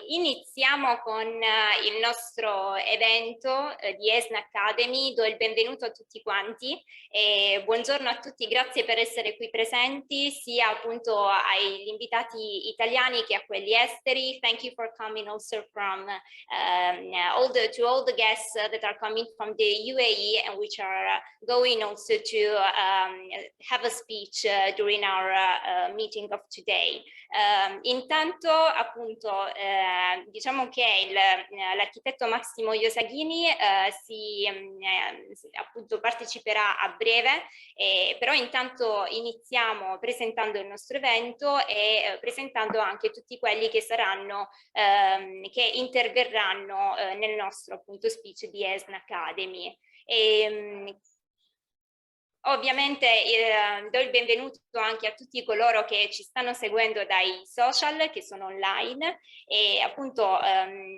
Iniziamo con il nostro evento di ESN Academy. Do il benvenuto a tutti quanti e buongiorno a tutti, grazie per essere qui presenti, sia appunto agli invitati italiani che a quelli esteri. Thank you for coming also from to all the guests that are coming from the UAE and which are going also to have a speech during our meeting of today. Intanto appunto diciamo che l'architetto Massimo Iosa Ghini appunto parteciperà a breve, però intanto iniziamo presentando il nostro evento e presentando anche tutti quelli che saranno che interverranno nel nostro appunto speech di ESN Academy. Ovviamente do il benvenuto anche a tutti coloro che ci stanno seguendo dai social, che sono online, e appunto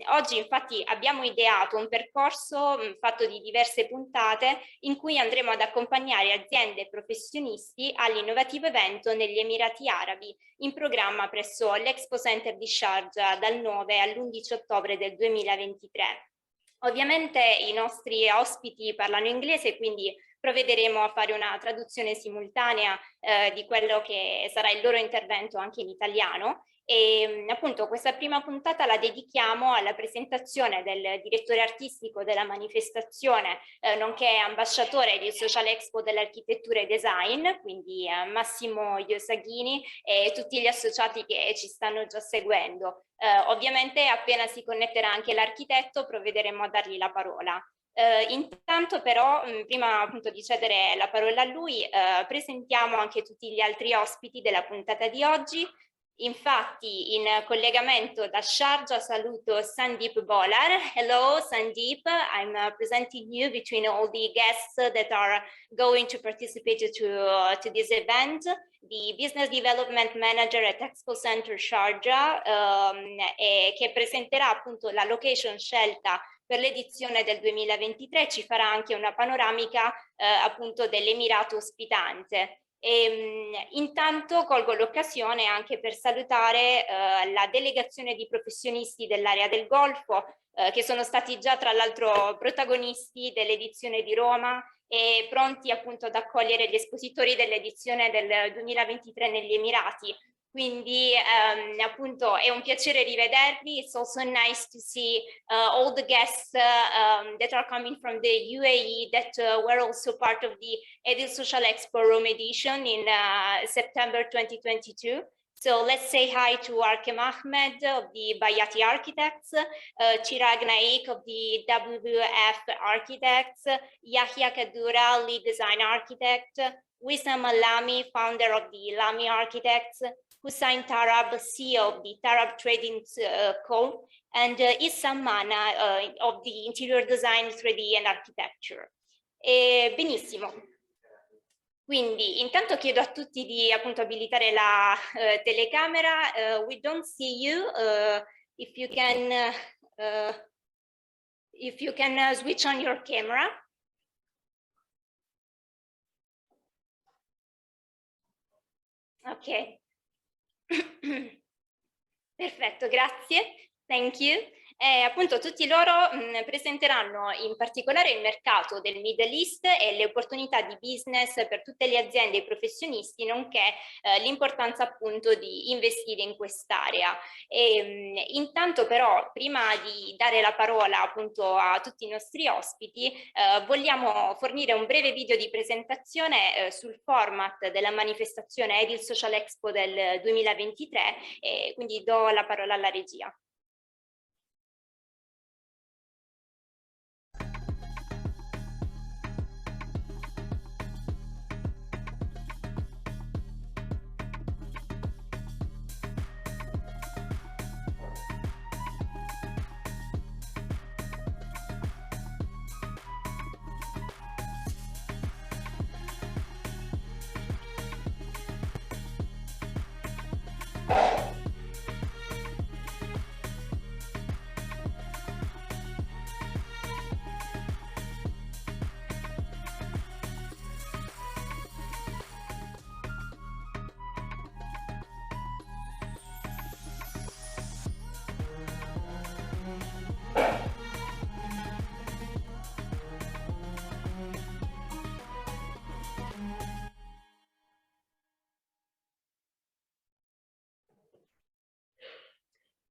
oggi infatti abbiamo ideato un percorso fatto di diverse puntate in cui andremo ad accompagnare aziende e professionisti all'innovativo evento negli Emirati Arabi in programma presso l'Expo Center di Sharjah dal 9 all'11 ottobre del 2023. Ovviamente i nostri ospiti parlano inglese, quindi provvederemo a fare una traduzione simultanea di quello che sarà il loro intervento anche in italiano. E appunto questa prima puntata la dedichiamo alla presentazione del direttore artistico della manifestazione, nonché ambasciatore Edilsocialexpo dell'Architettura e Design, quindi Massimo Iosa Ghini e tutti gli associati che ci stanno già seguendo. Ovviamente appena si connetterà anche l'architetto provvederemo a dargli la parola. Intanto però, prima appunto di cedere la parola a lui, presentiamo anche tutti gli altri ospiti della puntata di oggi. Infatti in collegamento da Sharjah saluto Sandeep Bolar. Hello Sandeep, I'm presenting you between all the guests that are going to participate to this event. The Business Development Manager at Expo Center Sharjah che presenterà appunto la location scelta per l'edizione del 2023, ci farà anche una panoramica appunto dell'Emirato ospitante. Intanto colgo l'occasione anche per salutare la delegazione di professionisti dell'area del Golfo che sono stati già tra l'altro protagonisti dell'edizione di Roma e pronti appunto ad accogliere gli espositori dell'edizione del 2023 negli Emirati. Quindi appunto è un piacere rivedervi. It's also nice to see all the guests that are coming from the UAE that were also part of the Edilsocialexpo Rome edition in September 2022. So let's say hi to Arkem Ahmed of the Bayati Architects, Chirag Naik of the WWF Architects, Yahya Kadura, Lead Design Architect, Wissam Alami, founder of the Lami Architects, Hussain Tarab, CEO of the Tarab Trading Co., and Issam Mana of the Interior Design, 3D and Architecture. Benissimo. Quindi intanto chiedo a tutti di appunto abilitare la telecamera. We don't see you. If you can switch on your camera. Ok. Perfetto, grazie. Thank you. Appunto tutti loro presenteranno in particolare il mercato del Middle East e le opportunità di business per tutte le aziende e i professionisti, nonché l'importanza appunto di investire in quest'area. Intanto però, prima di dare la parola appunto a tutti i nostri ospiti, vogliamo fornire un breve video di presentazione sul format della manifestazione Edilsocialexpo del 2023 e quindi do la parola alla regia.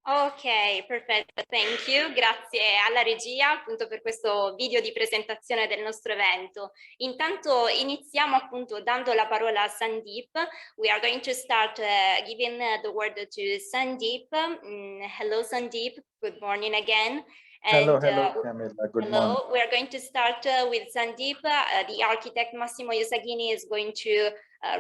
Ok, perfetto, thank you. Grazie alla regia appunto per questo video di presentazione del nostro evento. Intanto iniziamo appunto dando la parola a Sandeep. We are going to start giving the word to Sandeep. Hello Sandeep, good morning again. Hello, And Camilla. Good morning. hello, we are going to start with Sandeep. The architect Massimo Iosa Ghini is going to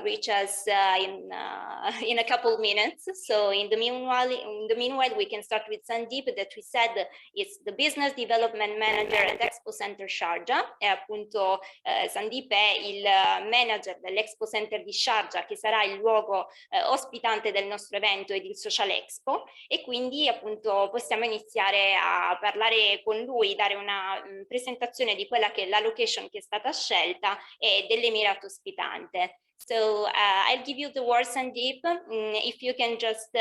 reach us in a couple minutes. So in the meanwhile, we can start with Sandeep, that we said is the business development manager at Expo Center Sharjah. E appunto Sandeep è il manager dell'Expo Center di Sharjah, che sarà il luogo ospitante del nostro evento Edilsocialexpo, e quindi appunto possiamo iniziare a parlare con lui, dare una presentazione di quella che è la location che è stata scelta e dell'Emirato ospitante. So I'll give you the word, Sandeep. If you can just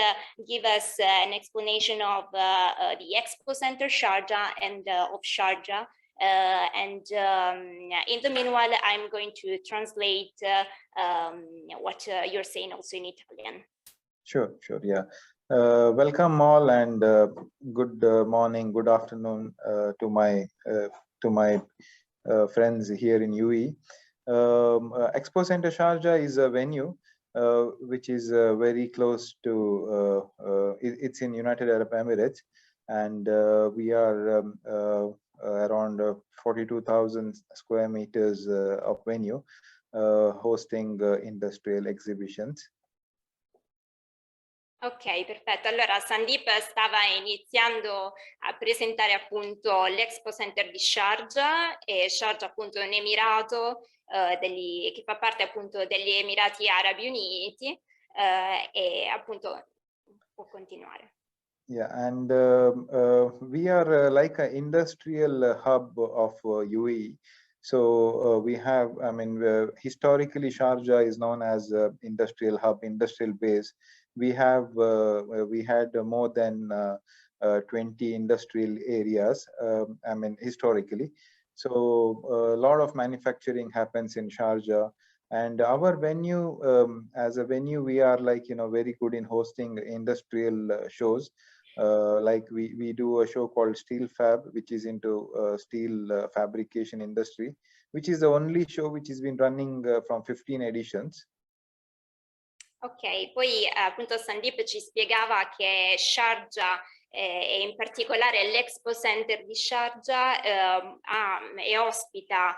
give us an explanation of the Expo Center Sharjah and of Sharjah. In the meanwhile, I'm going to translate what you're saying also in Italian. Sure, yeah. Welcome all, and good morning, good afternoon to my friends here in UAE. Expo Center Sharjah is a venue which is very close to, it's in United Arab Emirates, and we are around 42,000 square meters of venue hosting industrial exhibitions. Ok, perfetto. Allora Sandeep stava iniziando a presentare appunto l'Expo Center di Sharjah, e Sharjah appunto è un emirato che fa parte appunto degli Emirati Arabi Uniti, e appunto può continuare. Yeah, and we are like an industrial hub of UAE. So we have, I mean, historically Sharjah is known as industrial hub, industrial base. We had more than 20 industrial areas, I mean, historically. So a lot of manufacturing happens in Sharjah. And our venue, as a venue, we are like, very good in hosting industrial shows. Like we do a show called Steel Fab, which is into steel fabrication industry, which is the only show which has been running from 15 editions. Ok, poi appunto Sandeep ci spiegava che Sharjah e in particolare l'Expo Center di Sharjah e ospita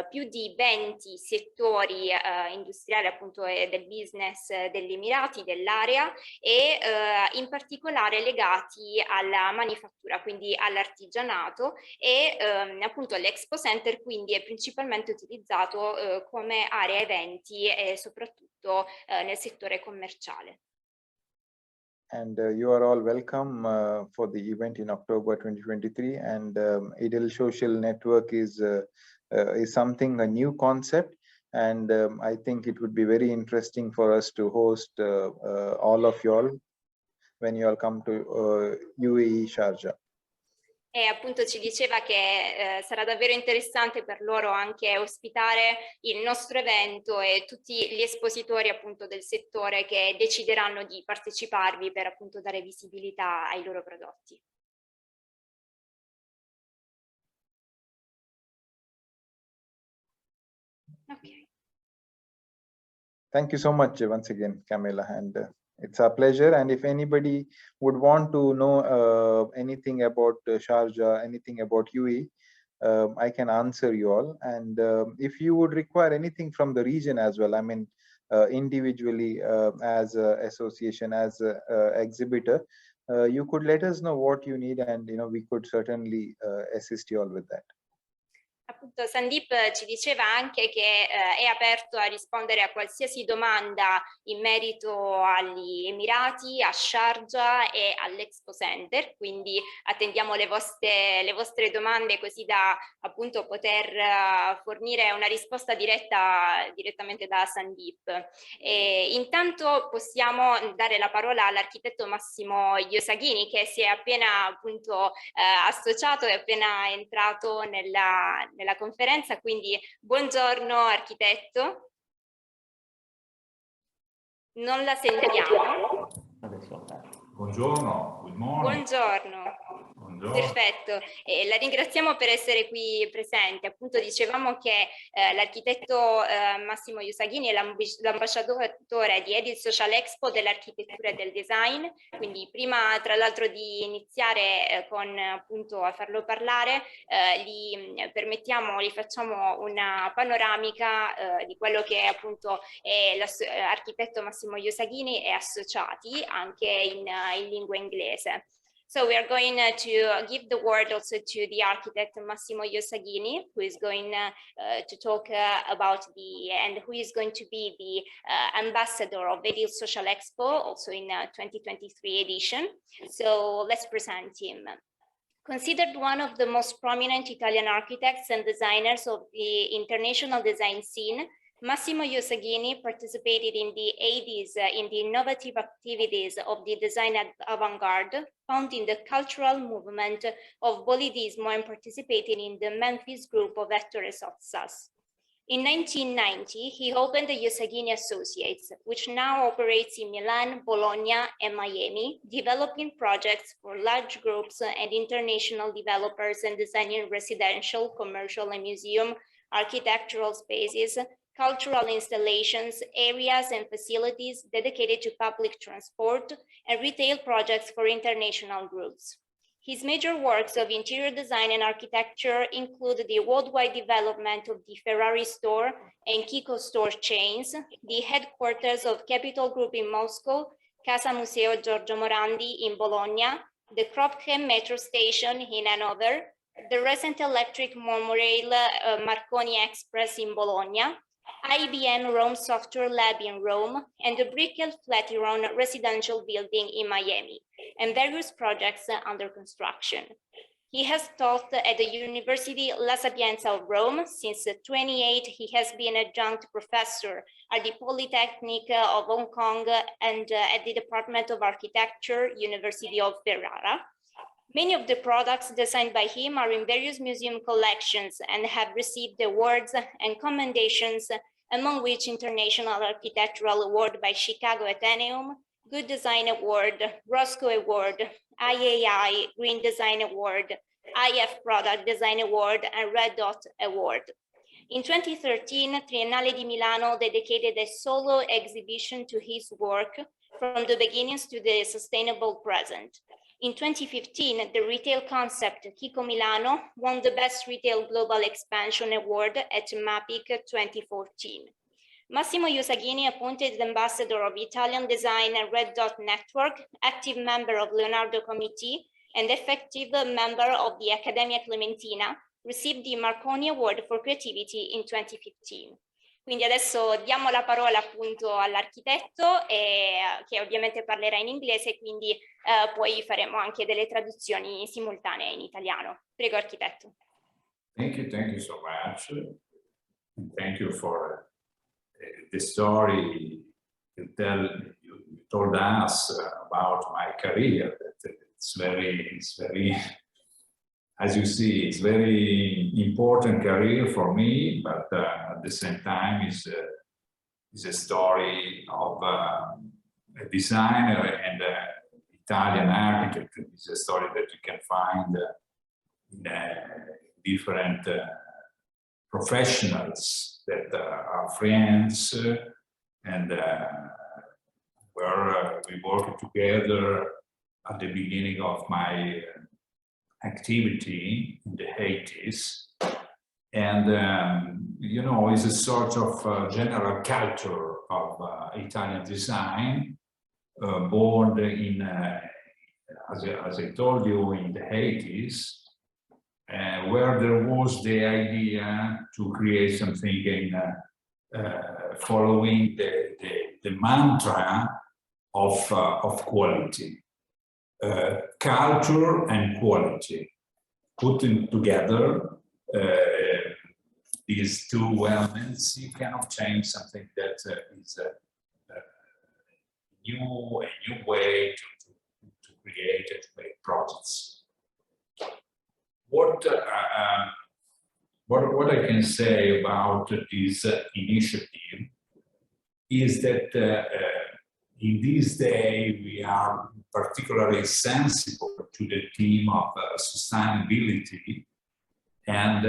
più di 20 settori industriali appunto del business degli Emirati, dell'area, e in particolare legati alla manifattura, quindi all'artigianato, e appunto l'Expo Center quindi è principalmente utilizzato come area eventi e soprattutto nel settore commerciale. And you are all welcome for the event in October 2023. And Idil Social Network is something, a new concept. And I think it would be very interesting for us to host all of y'all when you all come to UAE Sharjah. E appunto ci diceva che sarà davvero interessante per loro anche ospitare il nostro evento e tutti gli espositori appunto del settore che decideranno di parteciparvi per appunto dare visibilità ai loro prodotti. Okay. Thank you so much once again, Camilla, and it's a pleasure. And if anybody would want to know anything about Sharjah, anything about UAE, I can answer you all. And if you would require anything from the region as well, I mean, individually as an association, as an exhibitor, you could let us know what you need, and we could certainly assist you all with that. Appunto Sandeep ci diceva anche che è aperto a rispondere a qualsiasi domanda in merito agli Emirati, a Sharjah e all'Expo Center, quindi attendiamo le vostre domande così da appunto poter fornire una risposta direttamente da Sandeep. E intanto possiamo dare la parola all'architetto Massimo Iosa Ghini, che si è appena appunto associato, è appena entrato nella conferenza, quindi buongiorno architetto. Non la sentiamo. Buongiorno, good morning. Buongiorno. Buongiorno. Perfetto, la ringraziamo per essere qui presente. Appunto dicevamo che l'architetto Massimo Iosa Ghini è l'ambasciatore di Edilsocialexpo dell'Architettura e del Design, quindi prima tra l'altro di iniziare appunto a farlo parlare gli facciamo una panoramica di quello che appunto è l'architetto Massimo Iosa Ghini e associati anche in lingua inglese. So we are going to give the word also to the architect Massimo Iosa Ghini, who is going to talk about and who is going to be the ambassador of Edilsocialexpo, also in 2023 edition. So let's present him. Considered one of the most prominent Italian architects and designers of the international design scene, Massimo Iosa Ghini participated in the 80s in the innovative activities of the design avant-garde, founding the cultural movement of Bolidismo and participating in the Memphis group of Ettore Sottsass. In 1990, he opened the Iosa Ghini Associates, which now operates in Milan, Bologna, and Miami, developing projects for large groups and international developers and designing residential, commercial, and museum architectural spaces, cultural installations, areas and facilities dedicated to public transport, and retail projects for international groups. His major works of interior design and architecture include the worldwide development of the Ferrari store and Kiko store chains, the headquarters of Capital Group in Moscow, Casa Museo Giorgio Morandi in Bologna, the Kropke metro station in Hanover, the recent electric monorail Marconi Express in Bologna, IBM Rome Software Lab in Rome, and the Brickell Flatiron residential building in Miami, and various projects under construction. He has taught at the University La Sapienza of Rome. Since 2008, he has been adjunct professor at the Polytechnic of Hong Kong and at the Department of Architecture, University of Ferrara. Many of the products designed by him are in various museum collections and have received awards and commendations, among which International Architectural Award by Chicago Athenaeum, Good Design Award, Roscoe Award, IAI Green Design Award, IF Product Design Award, and Red Dot Award. In 2013, Triennale di Milano dedicated a solo exhibition to his work from the beginnings to the sustainable present. In 2015, the retail concept Kiko Milano won the Best Retail Global Expansion Award at MAPIC 2014. Massimo Iosa Ghini, appointed ambassador of Italian Design and Red Dot Network, active member of Leonardo Committee, and effective member of the Accademia Clementina, received the Marconi Award for Creativity in 2015. Quindi adesso diamo la parola appunto all'architetto che ovviamente parlerà in inglese, quindi poi faremo anche delle traduzioni simultanee in italiano. Prego, architetto. Thank you so much. And thank you for the story you told us about my career. It's very, as you see, it's very important career for me, but at the same time is a story of a designer and Italian architect. It's a story that you can find in different professionals that are friends and where we work together at the beginning of my activity in the 80s, and you know, it's a sort of general culture of Italian design, born in, as I told you, in the 80s, where there was the idea to create something in following the mantra of quality. Culture and quality, putting together these two elements, you cannot change something that is a new way to create and to make projects. What I can say about this initiative is that in this day, we are particularly sensible to the theme of sustainability, and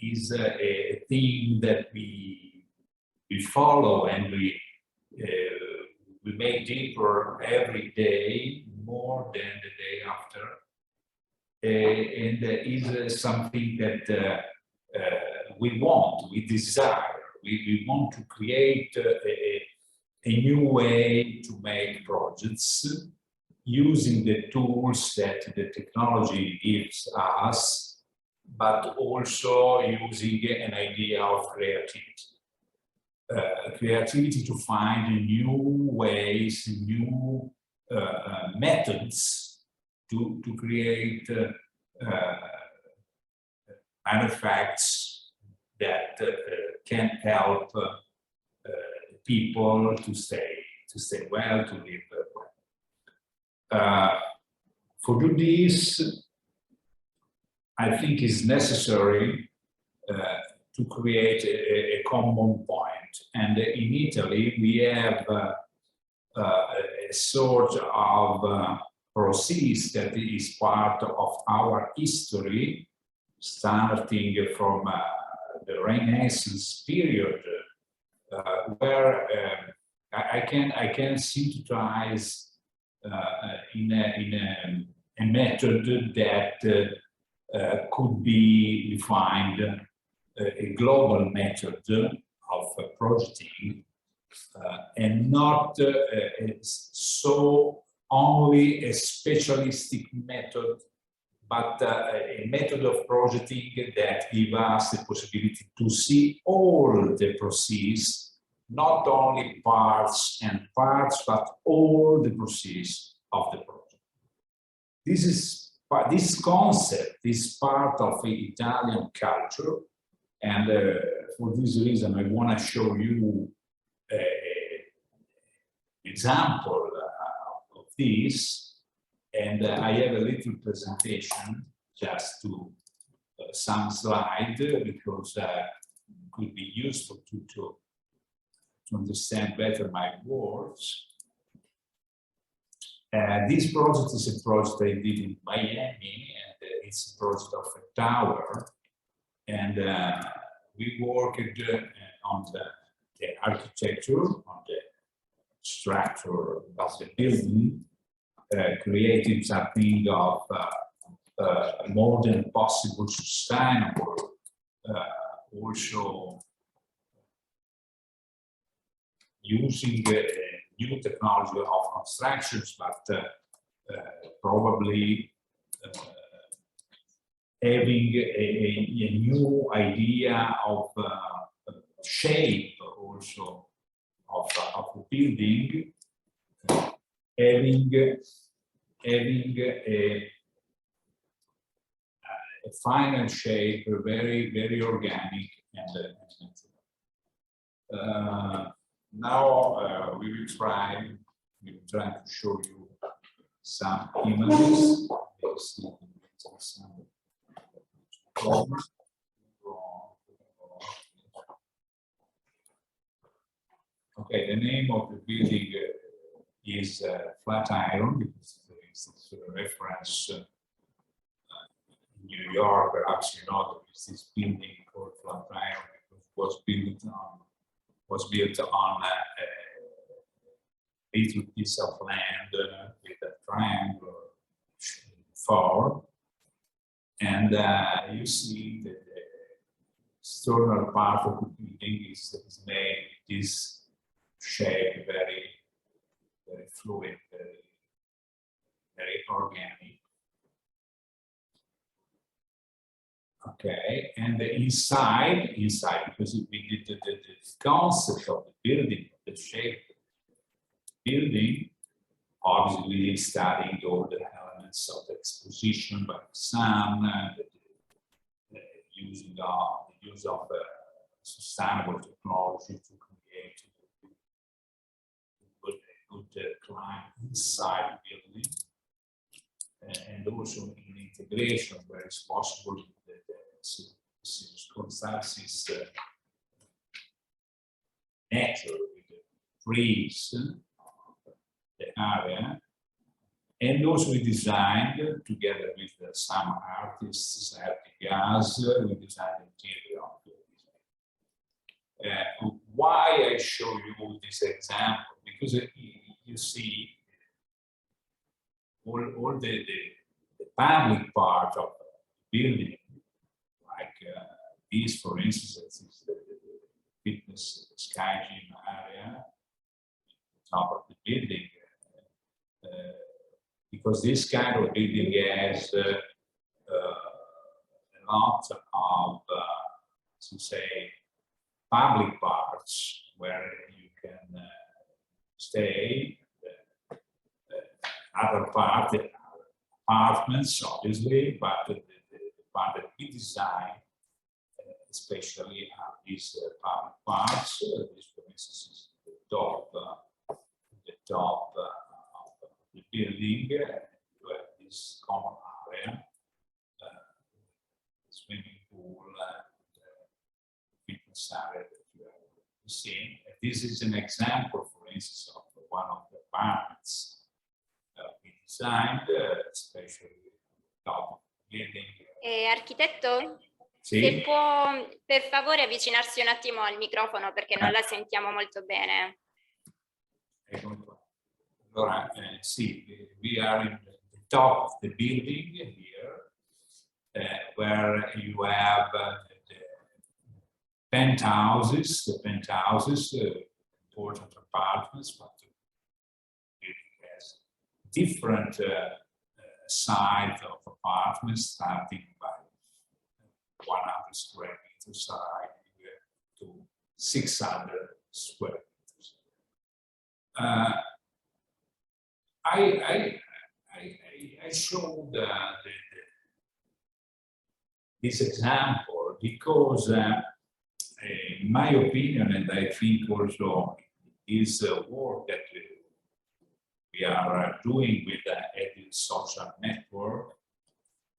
is a theme that we follow and we make deeper every day, more than the day after, and is something that we want, we desire. We want to create a new way to make projects using the tools that the technology gives us, but also using an idea of creativity. Creativity to find new ways, new methods to create artifacts that can help people to stay well, to live well. For do this, I think it's necessary to create a common point. And in Italy, we have a sort of process that is part of our history, starting from the Renaissance period, where I can synthesize in a method that could be defined a global method of projecting, and not so only a specialistic method, but a method of projecting that gives us the possibility to see all the process, not only parts and parts, but all the process of the project. This concept is part of the Italian culture, and for this reason, I want to show you an example of this. And I have a little presentation, just to some slide, because it could be useful to understand better my words. This project is a project I did in Miami, and it's a project of a tower. And we worked on the architecture, on the structure of the building, creating something of more than possible sustainable, also using new technology of constructions, but probably having a new idea of shape also of the building, having a final shape, very organic and now we will try to show you some images. Okay, the name of the building is Flatiron, because there is a reference in New York. Perhaps you know there is this building called Flatiron, because it was built on a little piece of land with a triangular form. And you see that the external part of the building is made with this shape, very fluid, very organic. Okay, and inside, because we did the concept of the building, the shape of the building, obviously we studied all the elements of the exposition by the sun, the use of sustainable technology to create a good climate inside the building, and also in integration where it's possible with the circumstances, nature, with the trees, the area. And also we designed, together with some artists, artisans, we designed the interior of the building. Why I show you this example? Because you see all the public part of the building, like this, for instance, is the fitness sky gym area, top of the building. Because this kind of building has a lot of, to say, public parts where you can stay. Other part, apartments, obviously, but the part that we design, especially are these public parts. This, for instance, is the top of the building. You have this common area, swimming pool, fitness area that you have seen. This is an example, for instance, of one of the apartments we designed, especially top of the building. Architetto? Sì? Se può per favore avvicinarsi un attimo al microfono perché non la sentiamo molto bene. Allora, sì, we are in the top of the building here, where you have the penthouses, important apartments, but the building has different size of apartments, starting by 100 square meters side to 600 square meters. I showed this example because, in my opinion, and I think also this work that we are doing with the Edilsocial network,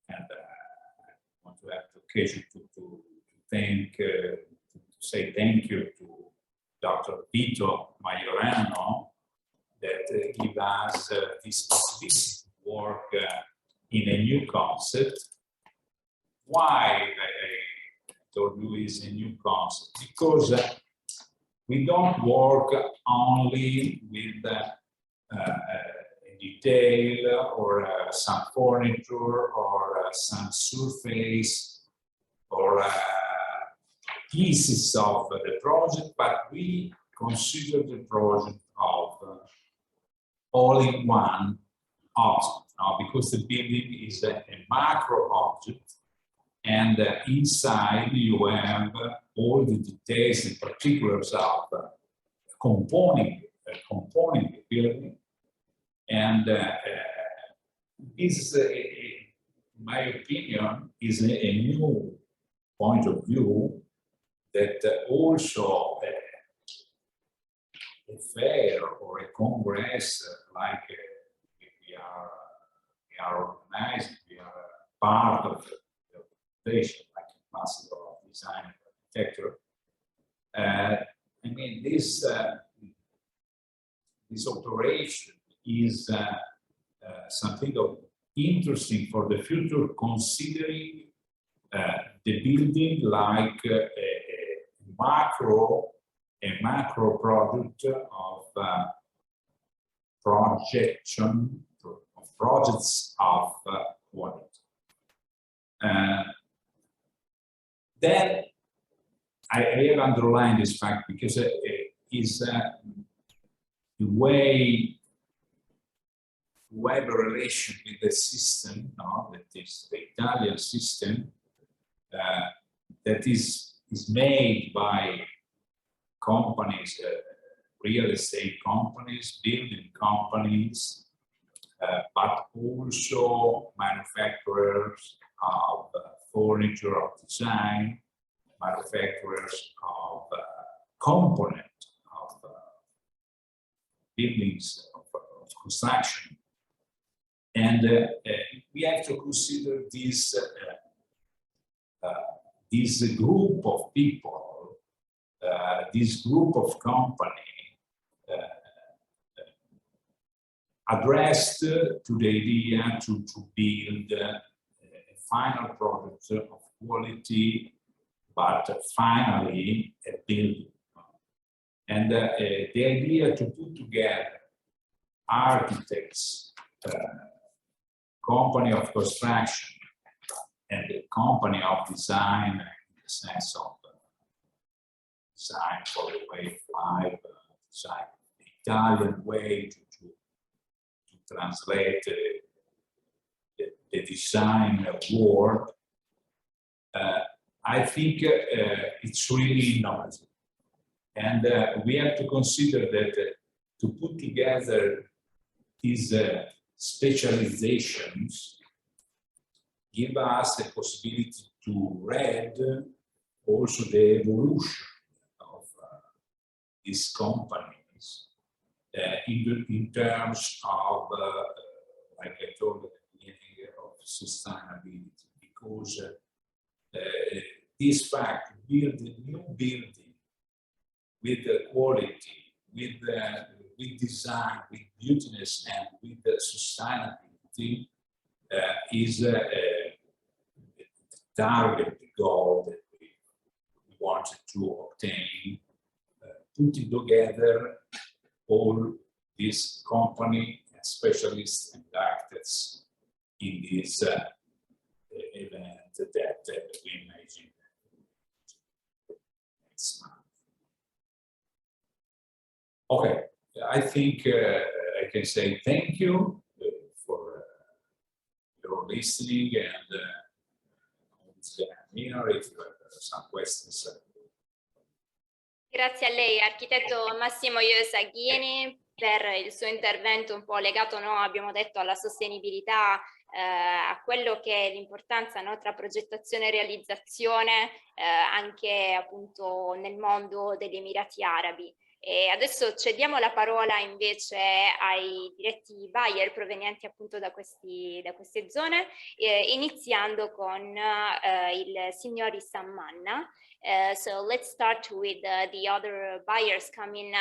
and I want to have the occasion to thank, to say thank you to Dr. Vito Majorano, that give us this possibility to work in a new concept. Why I told you is a new concept? Because we don't work only with a detail or some furniture or some surface or pieces of the project, but we consider the project of all-in-one object, because the building is a macro object, and inside you have all the details and particulars of componing the building, and this, in my opinion, is a new point of view that also a fair or a congress like we are organizing, we are part of the organization, like Massimo Design and Architecture. I mean, this operation is something of interesting for the future, considering the building like a macro product of projection of projects of quality. Then I have underlined this fact because it is the way to have a relation with the system, that is the Italian system, that is made by companies, real estate companies, building companies, but also manufacturers of furniture, of design, manufacturers of component of buildings, of construction. And we have to consider this group of people, this group of company, addressed to the idea to build a final product of quality, but finally a building. And the idea to put together architects, company of construction, and the company of design, in the sense of design for the way 5, design the Italian way to translate the design word. I think it's really innovative. And we have to consider that to put together these specializations give us the possibility to read also the evolution of these companies in terms of, like I told at the beginning, of sustainability, because this fact, build a new building with quality, with design, with beautiness, and with sustainability is a target, the goal that we wanted to obtain, putting together all these company and specialists and architects in this event that we imagine next month. Okay, I think I can say thank you for your listening, and I'm here if you have some questions. Grazie a lei, architetto Massimo Iosa Ghini, per il suo intervento un po' legato, no, abbiamo detto, alla sostenibilità, a quello che è l'importanza, no, tra progettazione e realizzazione, anche appunto nel mondo degli Emirati Arabi. E adesso cediamo la parola invece ai diretti buyer provenienti appunto da queste zone, iniziando con il signor Issam Manna. So let's start with the other buyers coming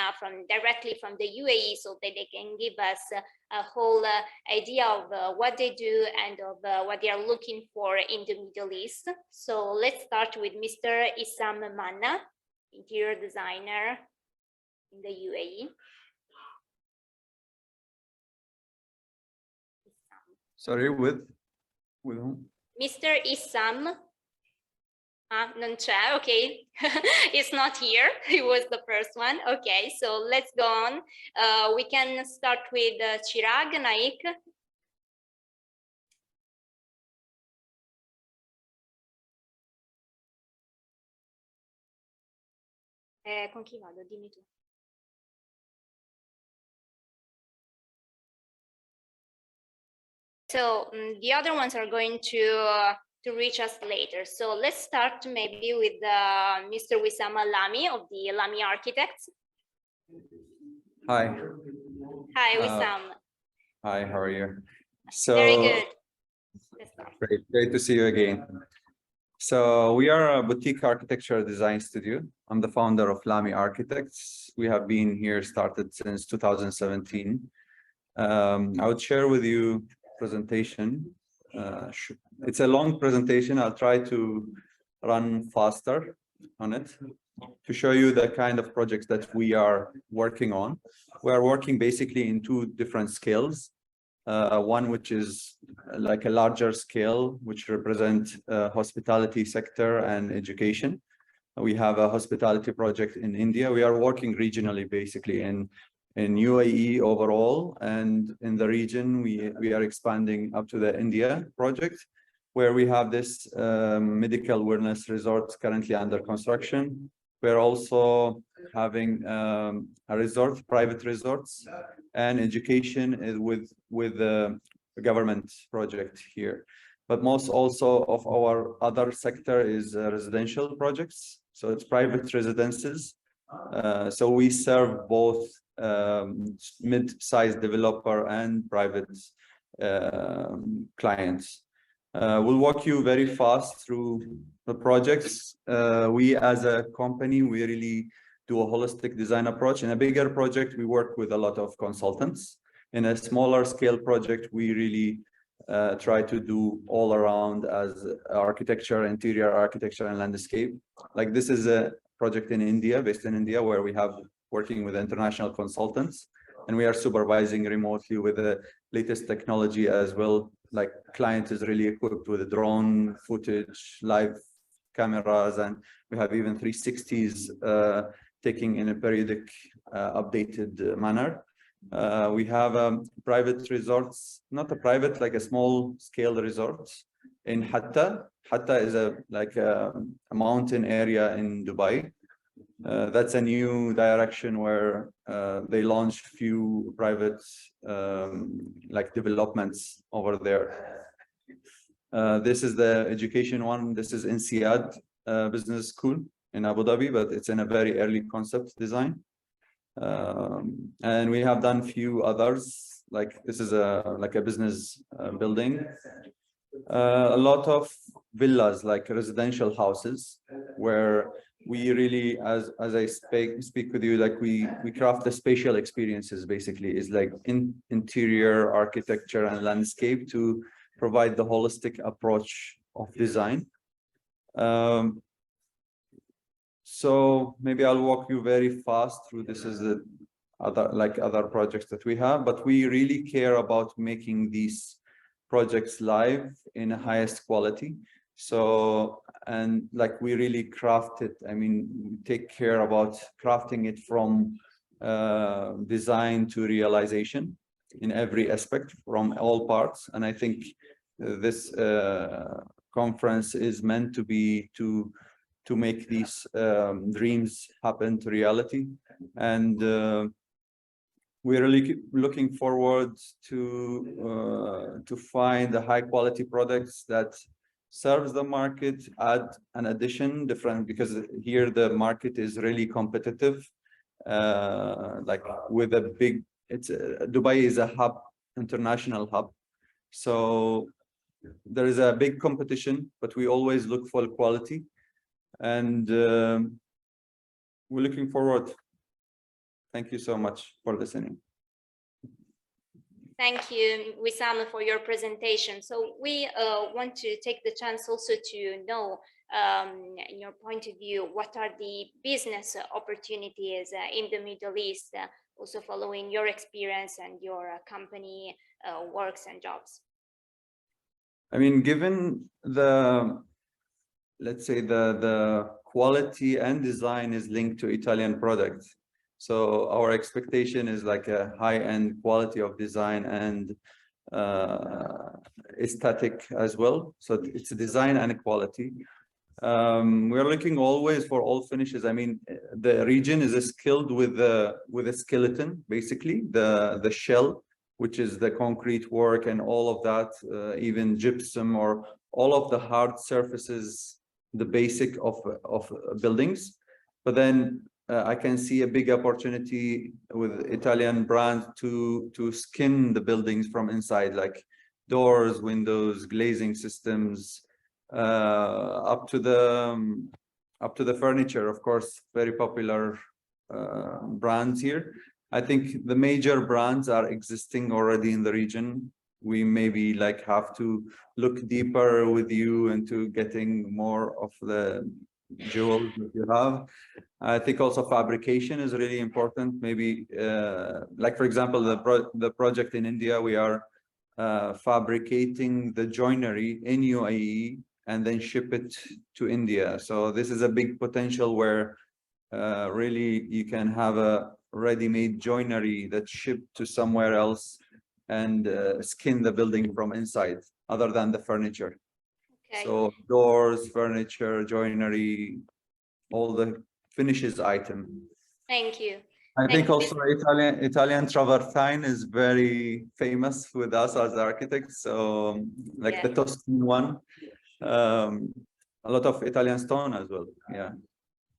directly from the UAE, so that they can give us a whole idea of what they do and of what they are looking for in the Middle East. So let's start with Mr. Issam Manna, interior designer in the UAE. Sorry, with whom? Mr. Issam. Non c'è, okay. It's not here. He was the first one. Okay, so let's go on. We can start with Chirag Naik. Con chi vado? Dimmi tu. So the other ones are going to reach us later. So let's start maybe with Mr. Wissam Lami of the Lami Architects. Hi. Hi, Wissam. Hi, how are you? So very good. Great to see you again. So we are a boutique architecture design studio. I'm the founder of Lami Architects. We have been here, started since 2017. I would share with you presentation. It's a long presentation. I'll try to run faster on it to show you the kind of projects that we are working on. We are working basically in two different scales. One which is like a larger scale, which represent hospitality sector and education. We have a hospitality project in India. We are working regionally, basically in UAE overall, and in the region we are expanding up to the India project, where we have this medical wellness resort currently under construction. We're also having a resort, private resorts, and education with the government project here. But most also of our other sector is residential projects. So it's private residences. So we serve both mid-sized developer and private clients. We'll walk you very fast through the projects. We as a company, we really do a holistic design approach. In a bigger project, we work with a lot of consultants. In a smaller scale project, we really try to do all around as architecture, interior architecture, and landscape. Like this is a project in India, based in India, where we have working with international consultants, and we are supervising remotely with the latest technology as well. Like client is really equipped with drone footage, live cameras, and we have even 360s taking in a periodic updated manner. We have private resorts, not a private, like a small scale resort in Hatta. Hatta is a mountain area in Dubai. That's a new direction where they launched few private developments over there. This is the education one. This is INSEAD Business School in Abu Dhabi, but it's in a very early concept design. And we have done few others, like this is a business building. A lot of villas, like residential houses, where we really, as I speak with you, like we craft the spatial experiences. Basically, is like interior architecture and landscape to provide the holistic approach of design. So maybe I'll walk you very fast through. This is the other projects that we have, but we really care about making these projects live in the highest quality. So, and like we really craft it. I mean, we take care about crafting it from design to realization in every aspect from all parts. And I think this conference is meant to be to make these dreams happen to reality. And we're really looking forward to find the high quality products that serves the market, add an addition different, because here the market is really competitive. Like with a big, Dubai is a hub, international hub. So there is a big competition, but we always look for quality. And we're looking forward. Thank you so much for listening. Thank you, Wissam, for your presentation. So we want to take the chance also to know, in your point of view, what are the business opportunities in the Middle East, also following your experience and your company works and jobs. I mean, given the, let's say the quality and design is linked to Italian products. So our expectation is like a high-end quality of design and aesthetic as well. So it's a design and a quality. We're looking always for all finishes. I mean, the region is skilled with a skeleton, basically the shell, which is the concrete work and all of that, even gypsum or all of the hard surfaces, the basic of buildings. But then I can see a big opportunity with Italian brands to skin the buildings from inside, like doors, windows, glazing systems, up to the furniture. Of course, very popular brands here. I think the major brands are existing already in the region. We maybe like have to look deeper with you into getting more of the jewels that you have. I think also fabrication is really important. Maybe like, for example, the project in India, we are fabricating the joinery in UAE and then ship it to India. So this is a big potential where really you can have a ready-made joinery that's shipped to somewhere else and skin the building from inside, other than the furniture. Okay. So doors, furniture, joinery, all the finishes item. Thank you. I think also Italian travertine is very famous with us as architects. So like the Tuscan one, a lot of Italian stone as well. Yeah.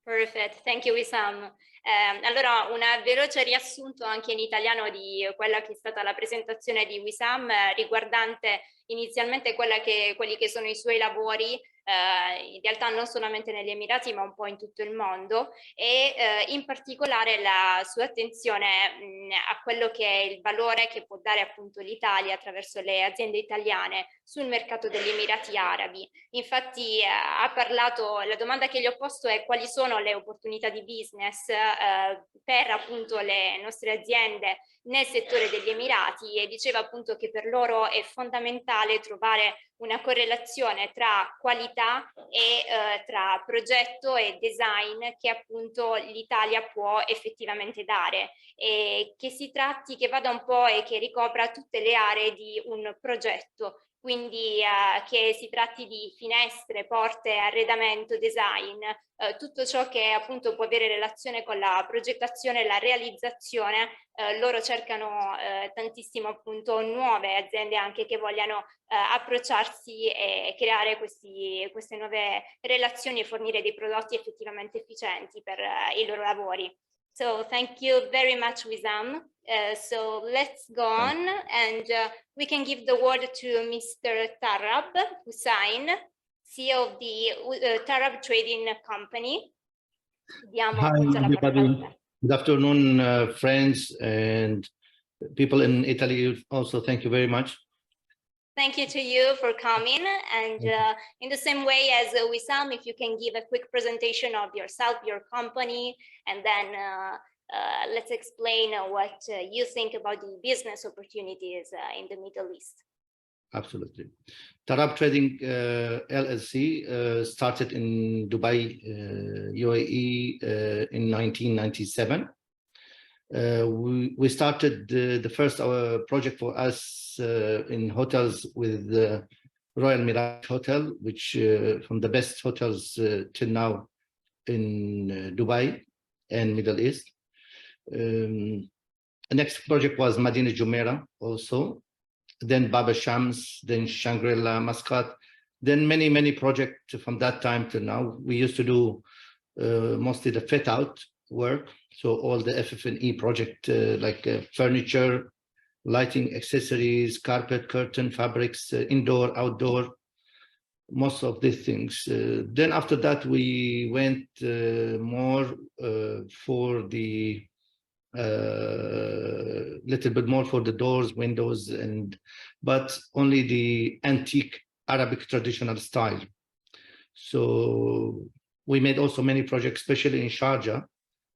Perfect. Thank you, Wissam. Allora, un veloce riassunto anche in italiano di quella che è stata la presentazione di Wissam, riguardante inizialmente quelli che sono i suoi lavori, in realtà non solamente negli Emirati ma un po' in tutto il mondo, e in particolare la sua attenzione a quello che è il valore che può dare appunto l'Italia attraverso le aziende italiane sul mercato degli Emirati Arabi. Infatti ha parlato, la domanda che gli ho posto è quali sono le opportunità di business per appunto le nostre aziende nel settore degli Emirati, e diceva appunto che per loro è fondamentale trovare una correlazione tra qualità e tra progetto e design che appunto l'Italia può effettivamente dare, e che si tratti, che vada un po' e che ricopra tutte le aree di un progetto. Quindi che si tratti di finestre, porte, arredamento, design, tutto ciò che appunto può avere relazione con la progettazione e la realizzazione. Loro cercano tantissimo appunto nuove aziende anche che vogliano approcciarsi e creare queste nuove relazioni e fornire dei prodotti effettivamente efficienti per i loro lavori. So thank you very much, Wissam. So let's go on, and we can give the word to Mr. Tarab Hussain, CEO of the Tarab Trading Company. Hi, everybody. Good afternoon, friends and people in Italy. Also, thank you very much. Thank you to you for coming. And in the same way as Wissam, if you can give a quick presentation of yourself, your company, and then let's explain what you think about the business opportunities in the Middle East. Absolutely. Tarab Trading LLC started in Dubai, UAE in 1997. We started the first project for us in hotels with the Royal Mirage Hotel, which from the best hotels till now in Dubai and Middle East. The next project was Madinah Jumeirah also, then Baba Shams, then Shangri-La, Muscat, then many projects from that time to now. We used to do mostly the fit out work, so all the FF&E project like furniture, lighting, accessories, carpet, curtain, fabrics, indoor, outdoor, most of these things. Then after that we went more for the little bit more for the doors, windows, but only the antique Arabic traditional style. So we made also many projects, especially in Sharjah.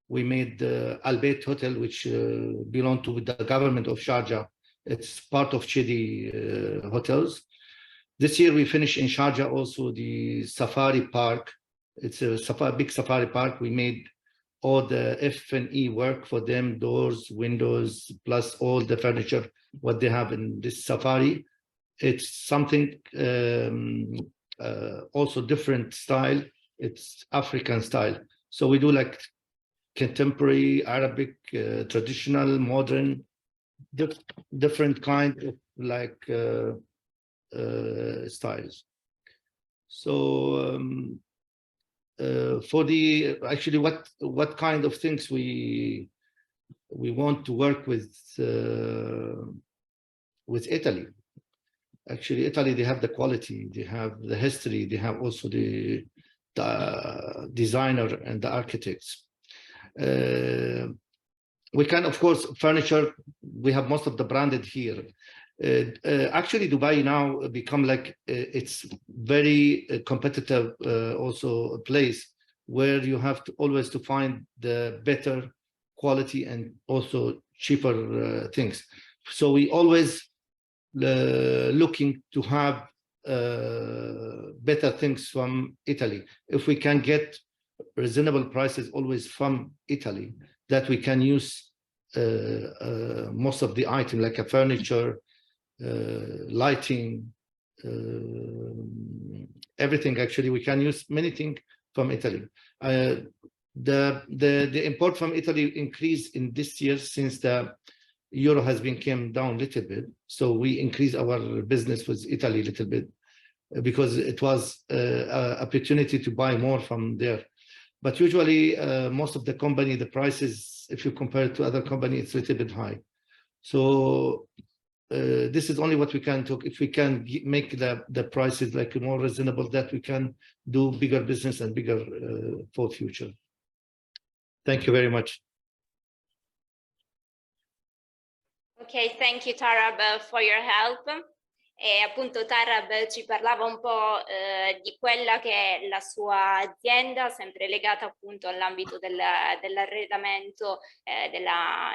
We made the Al Bayt Hotel, which belonged to the government of Sharjah. It's part of Chidi hotels. This year we finished in Sharjah also the Safari Park. It's a big safari park. We made all the F&E work for them, doors, windows, plus all the furniture, what they have in this safari. It's something also different style. It's African style. So we do like contemporary, Arabic, traditional, modern, different kind of like styles. So for the actually what kind of things we want to work with Italy. Actually, Italy, they have the quality, they have the history, they have also the designer and the architects. We can, of course, furniture, we have most of the branded here. Actually, Dubai now become like it's very competitive, also a place where you have to always to find the better quality and also cheaper things. So we always looking to have better things from Italy. If we can get reasonable prices always from Italy, that we can use most of the item like a furniture, lighting, everything. Actually, we can use many things from Italy. The import from Italy increased in this year since the euro has been came down a little bit. So we increased our business with Italy a little bit because it was an opportunity to buy more from there. But usually, most of the company, the prices, if you compare it to other company, it's a little bit high. So this is only what we can talk. If we can make the prices like more reasonable, that we can do bigger business and bigger for future. Thank you very much. Ok, thank you Tarab for your help. E appunto Tarab ci parlava un po' di quella che è la sua azienda, sempre legata appunto all'ambito dell'arredamento,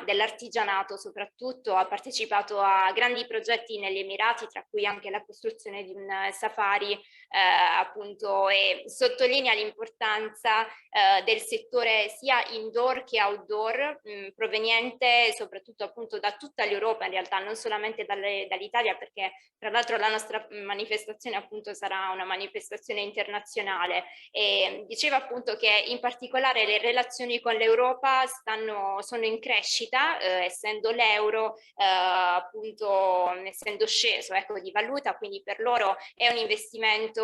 dell'artigianato soprattutto. Ha partecipato a grandi progetti negli Emirati, tra cui anche la costruzione di un safari appunto, e sottolinea l'importanza del settore sia indoor che outdoor, proveniente soprattutto appunto da tutta l'Europa in realtà, non solamente dall'Italia, perché tra l'altro la nostra manifestazione appunto sarà una manifestazione internazionale. E diceva appunto che in particolare le relazioni con l'Europa sono in crescita, essendo l'euro appunto essendo sceso, ecco, di valuta, quindi per loro è un investimento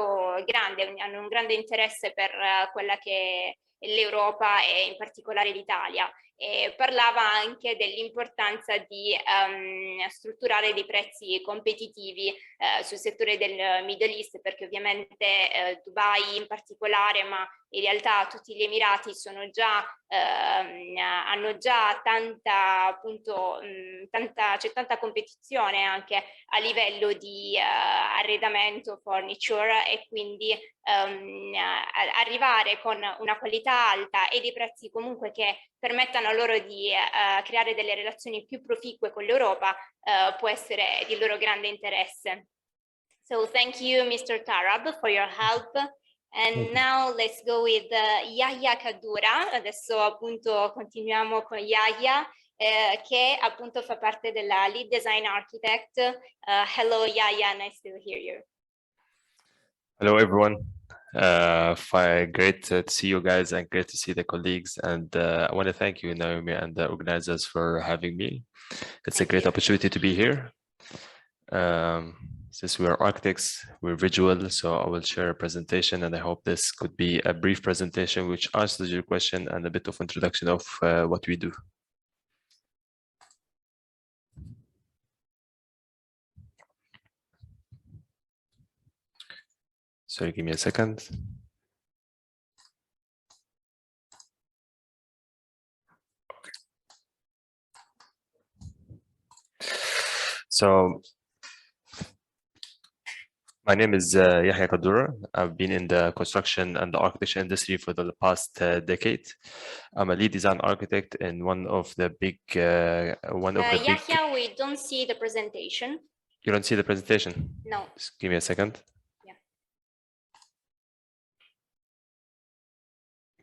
grande, hanno un grande interesse per quella che è l'Europa e in particolare l'Italia. E parlava anche dell'importanza di strutturare dei prezzi competitivi sul settore del Middle East, perché ovviamente Dubai in particolare, ma in realtà tutti gli Emirati sono già, hanno già tanta, appunto, c'è tanta competizione anche a livello di arredamento, furniture, e quindi arrivare con una qualità alta e dei prezzi comunque che permettano a loro di creare delle relazioni più proficue con l'Europa può essere di loro grande interesse. So thank you, Mr. Tarab, for your help. And now let's go with Yahya Kadura. Adesso appunto continuiamo con Yahya, che appunto fa parte della Lead Design Architect. Hello Yahya, nice to hear you. Hello everyone. Great to see you guys and great to see the colleagues, and I want to thank you, Naomi, and the organizers for having me. It's a great opportunity to be here. Since we are architects, we're visual, so I will share a presentation, and I hope this could be a brief presentation which answers your question and a bit of introduction of what we do. Sorry, give me a second. Okay. So, my name is Yahya Kadura. I've been in the construction and the architecture industry for the past decade. I'm a lead design architect in one of the big, Yahya, we don't see the presentation. You don't see the presentation? No. Just give me a second. Yeah.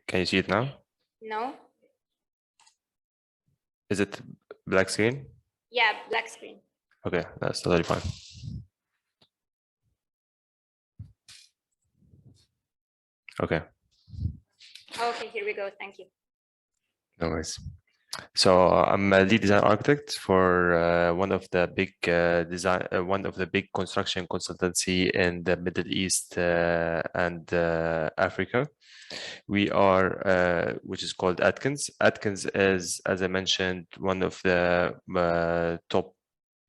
Can you see it now? No. Is it black screen? Yeah, black screen. Okay, that's totally fine. Okay. Okay, here we go. Thank you. No worries. So I'm a lead design architect for one of the big construction consultancy in the Middle East and Africa. We are, which is called Atkins. Atkins is, as I mentioned, one of the top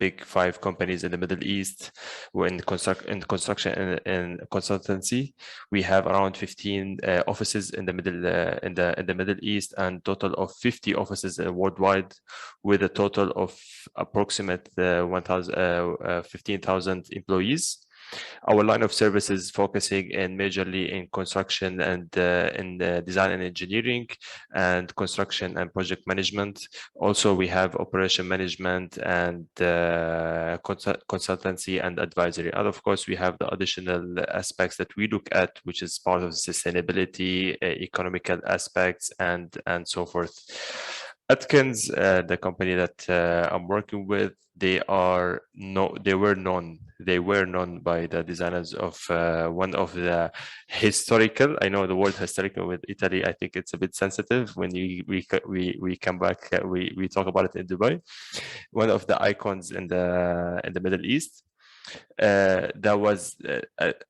big 5 companies in the Middle East. We're in construction and consultancy. We have around 15 offices in the Middle East, and total of 50 offices worldwide, with a total of approximate 15,000 employees. Our line of services focusing majorly in construction and in design and engineering, and construction and project management. Also, we have operation management and consultancy and advisory. And of course, we have the additional aspects that we look at, which is part of sustainability, economical aspects, and so forth. Atkins, the company that I'm working with, they were known by the designers of one of the historical. I know the word historical with Italy, I think it's a bit sensitive when we come back. We talk about it in Dubai. One of the icons in the Middle East. That was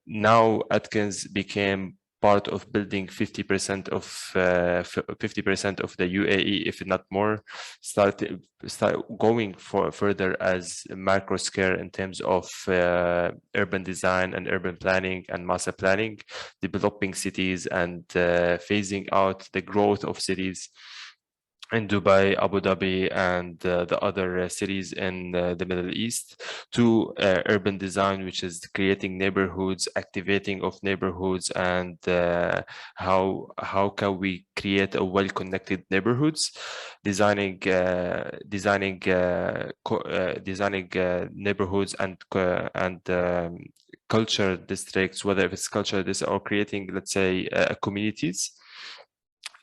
now Atkins became part of building 50% of 50% of the UAE, if not more. Start going further as macro scale in terms of urban design and urban planning and master planning, developing cities and phasing out the growth of cities in Dubai, Abu Dhabi, and the other cities in the Middle East, to urban design, which is creating neighborhoods, activating of neighborhoods, and how can we create a well-connected neighborhoods, designing neighborhoods and culture districts, whether if it's culture this or creating, let's say, communities.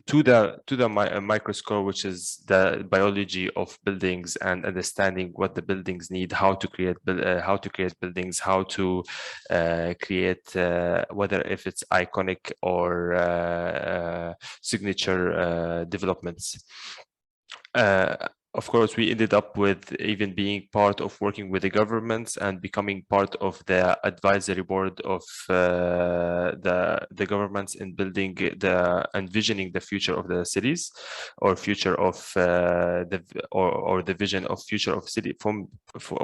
To the microscope, which is the biology of buildings and understanding what the buildings need, how to create buildings, how to create whether if it's iconic or signature developments. Of course, we ended up with even being part of working with the governments and becoming part of the advisory board of the governments in building envisioning the future of the cities, or future of the vision of future of city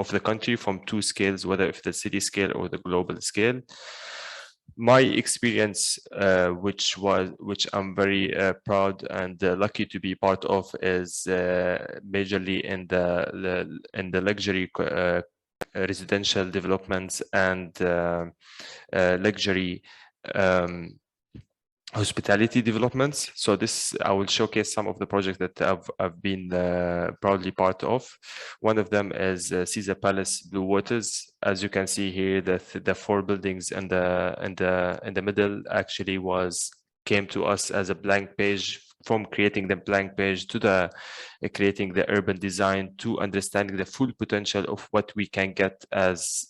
of the country from two scales, whether if the city scale or the global scale. My experience, which I'm very proud and lucky to be part of, is majorly in the luxury residential developments and luxury hospitality developments. So this, I will showcase some of the projects that I've been proudly part of. One of them is Caesar Palace Blue Waters. As you can see here, the four buildings in the middle actually came to us as a blank page. From creating the blank page to the creating the urban design, to understanding the full potential of what we can get as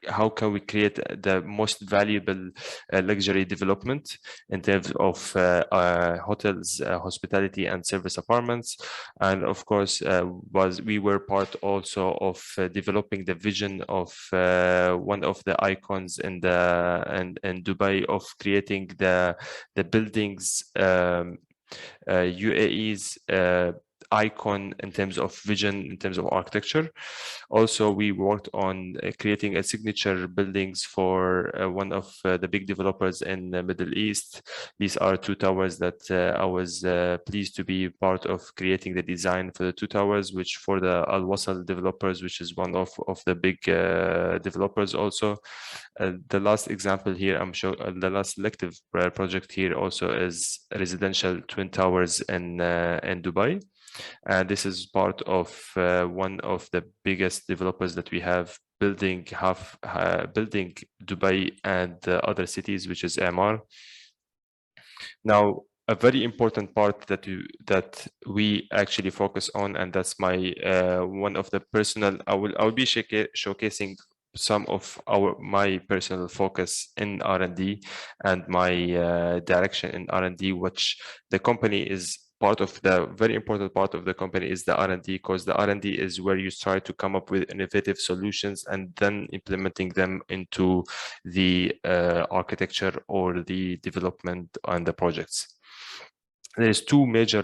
how can we create the most valuable luxury development in terms of hotels, hospitality, and service apartments. And of course, we were part also of developing the vision of one of the icons in Dubai, of creating the buildings UAE's icon in terms of vision, in terms of architecture. Also, we worked on creating a signature buildings for one of the big developers in the Middle East. These are two towers that I was pleased to be part of creating the design for the two towers, which for the Al Wasl developers, which is one of the big developers also. The last example here, I'm showing the last selective project here also is residential twin towers in Dubai. And this is part of one of the biggest developers that we have building Dubai and other cities, which is Emaar. Now, a very important part that we actually focus on, and that's my one of the personal. I'll be showcasing some of my personal focus in R&D and my direction in R&D, which the company is. Part of the very important part of the company is the R&D, because the R&D is where you try to come up with innovative solutions and then implementing them into the architecture or the development and the projects. There's two major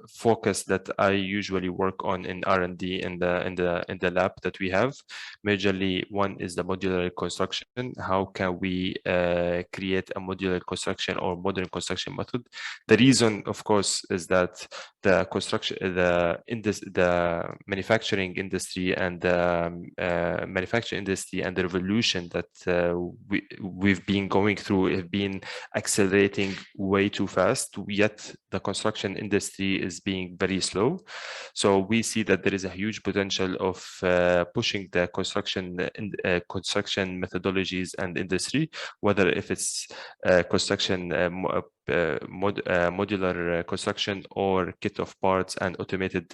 focus that I usually work on in R&D in the lab that we have. Majorly, one is the modular construction. How can we create a modular construction or modern construction method? The reason, of course, is that the construction, the manufacturing industry and the the revolution that we've been going through have been accelerating way too fast. Yet the construction industry is being very slow. So we see that there is a huge potential of pushing the construction methodologies and industry, whether if it's construction modular construction or kit of parts and automated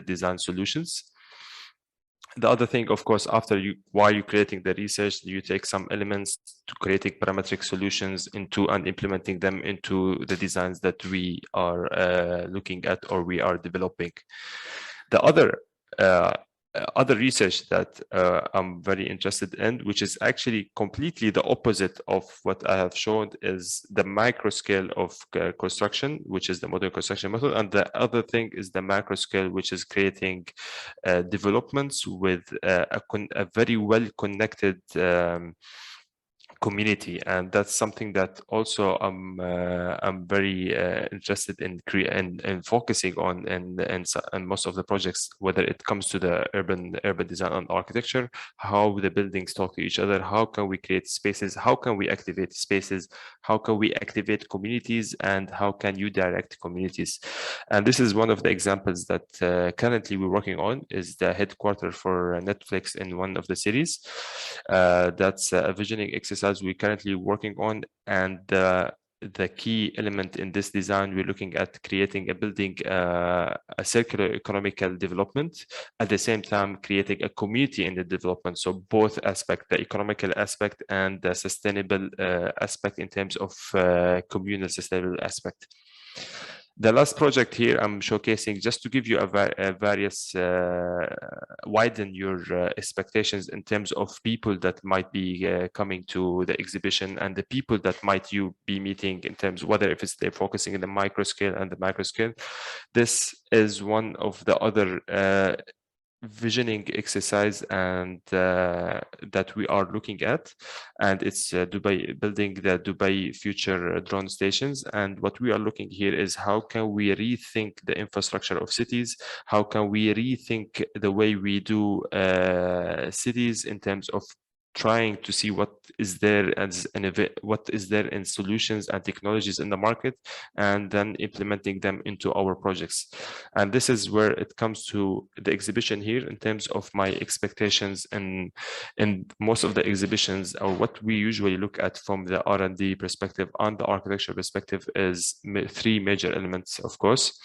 design solutions. The other thing, of course, while you're creating the research, you take some elements to creating parametric solutions into and implementing them into the designs that we are looking at or we are developing. The other other research that I'm very interested in, which is actually completely the opposite of what I have shown, is the micro scale of construction, which is the modern construction method. And the other thing is the macro scale, which is creating developments with a very well connected community. And that's something that also I'm very interested in focusing on and most of the projects, whether it comes to the urban design and architecture, how the buildings talk to each other, how can we create spaces, how can we activate spaces, how can we activate communities, and how can you direct communities. And this is one of the examples that currently we're working on, is the headquarters for Netflix in one of the cities. That's a visioning exercise we're currently working on, and the key element in this design, we're looking at creating a building, a circular economical development, at the same time creating a community in the development. So both aspects, the economical aspect and the sustainable aspect in terms of communal sustainable aspect. The last project here I'm showcasing just to give you a various, widen your expectations in terms of people that might be coming to the exhibition, and the people that might you be meeting in terms of whether if it's they're focusing in the micro scale and the macro scale. This is one of the other visioning exercise and that we are looking at, and it's Dubai, building the Dubai future drone stations. And what we are looking here is how can we rethink the infrastructure of cities, how can we rethink the way we do cities in terms of trying to see what is there as what is there in solutions and technologies in the market, and then implementing them into our projects. And this is where it comes to the exhibition here in terms of my expectations. And in most of the exhibitions, or what we usually look at from the R&D perspective and the architecture perspective, is three major elements, of course.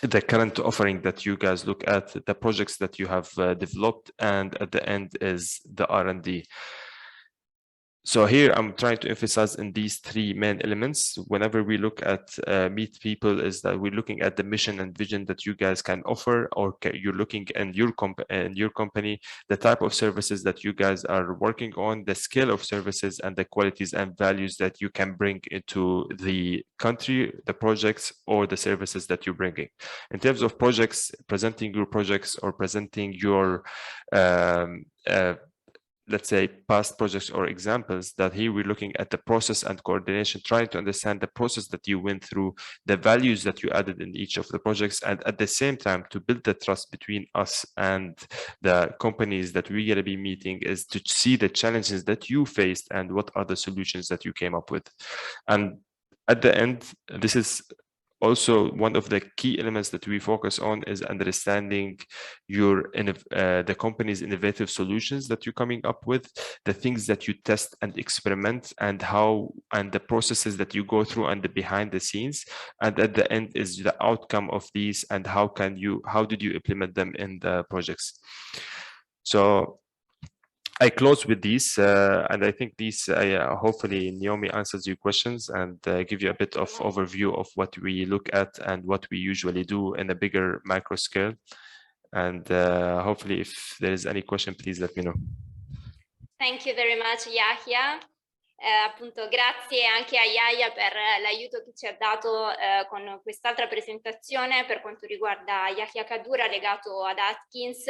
The current offering that you guys look at, the projects that you have developed, and at the end is the R&D. So here I'm trying to emphasize in these three main elements. Whenever we look at meet people, is that we're looking at the mission and vision that you guys can offer, or you're looking in your company, the type of services that you guys are working on, the scale of services, and the qualities and values that you can bring into the country, the projects or the services that you're bringing. In terms of projects, presenting your projects or presenting your let's say past projects or examples, that here we're looking at the process and coordination, trying to understand the process that you went through, the values that you added in each of the projects, and at the same time to build the trust between us and the companies that we're going to be meeting, is to see the challenges that you faced and what are the solutions that you came up with. And at the end, this is also one of the key elements that we focus on, is understanding your the company's innovative solutions that you're coming up with, the things that you test and experiment, and how, and the processes that you go through and the behind the scenes, and at the end is the outcome of these, and how did you implement them in the projects. So I close with these, and I think these hopefully Naomi answers your questions and give you a bit of overview of what we look at and what we usually do in a bigger macro scale. And hopefully if there is any question, please let me know. Thank you very much, Yahya. Appunto, grazie anche a Yahya per l'aiuto che ci ha dato con quest'altra presentazione per quanto riguarda Yahya Kadura legato ad Atkins,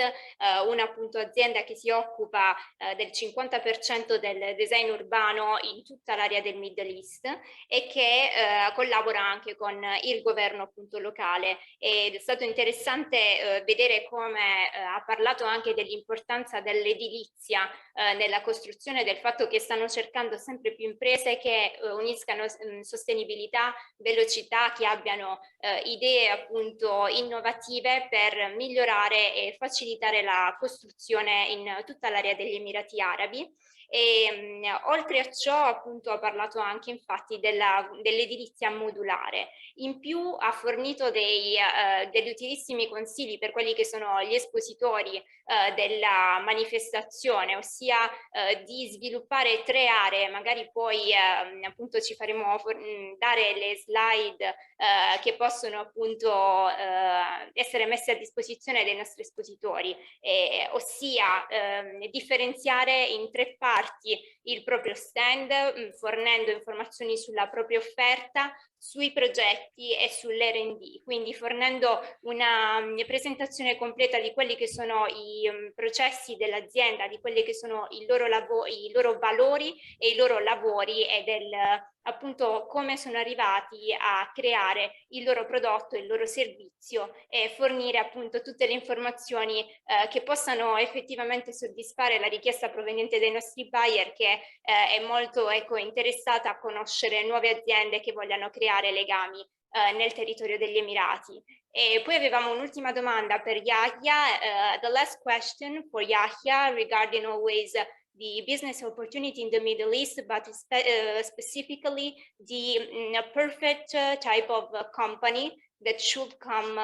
una appunto azienda che si occupa del 50% del design urbano in tutta l'area del Middle East e che collabora anche con il governo appunto locale. Ed è stato interessante vedere come ha parlato anche dell'importanza dell'edilizia nella costruzione, del fatto che stanno cercando sempre più imprese che uniscano sostenibilità, velocità, che abbiano idee appunto innovative per migliorare e facilitare la costruzione in tutta l'area degli Emirati Arabi. E oltre a ciò appunto ha parlato anche infatti dell'edilizia modulare. In più ha fornito degli utilissimi consigli per quelli che sono gli espositori della manifestazione, ossia di sviluppare 3 aree magari magari poi appunto ci faremo dare le slide che possono appunto essere messe a disposizione dei nostri espositori, ossia differenziare in 3 parti il proprio stand, fornendo informazioni sulla propria offerta, sui progetti e sull'R&D, quindi fornendo una presentazione completa di quelli che sono i processi dell'azienda, di quelli che sono i loro valori e i loro lavori e appunto come sono arrivati a creare il loro prodotto, il loro servizio, e fornire appunto tutte le informazioni che possano effettivamente soddisfare la richiesta proveniente dai nostri buyer, che è molto interessata a conoscere nuove aziende che vogliano creare legami nel territorio degli Emirati. E poi avevamo un'ultima domanda per Yahya, the last question for Yahya regarding always the business opportunity in the Middle East, but specifically the perfect type of company that should come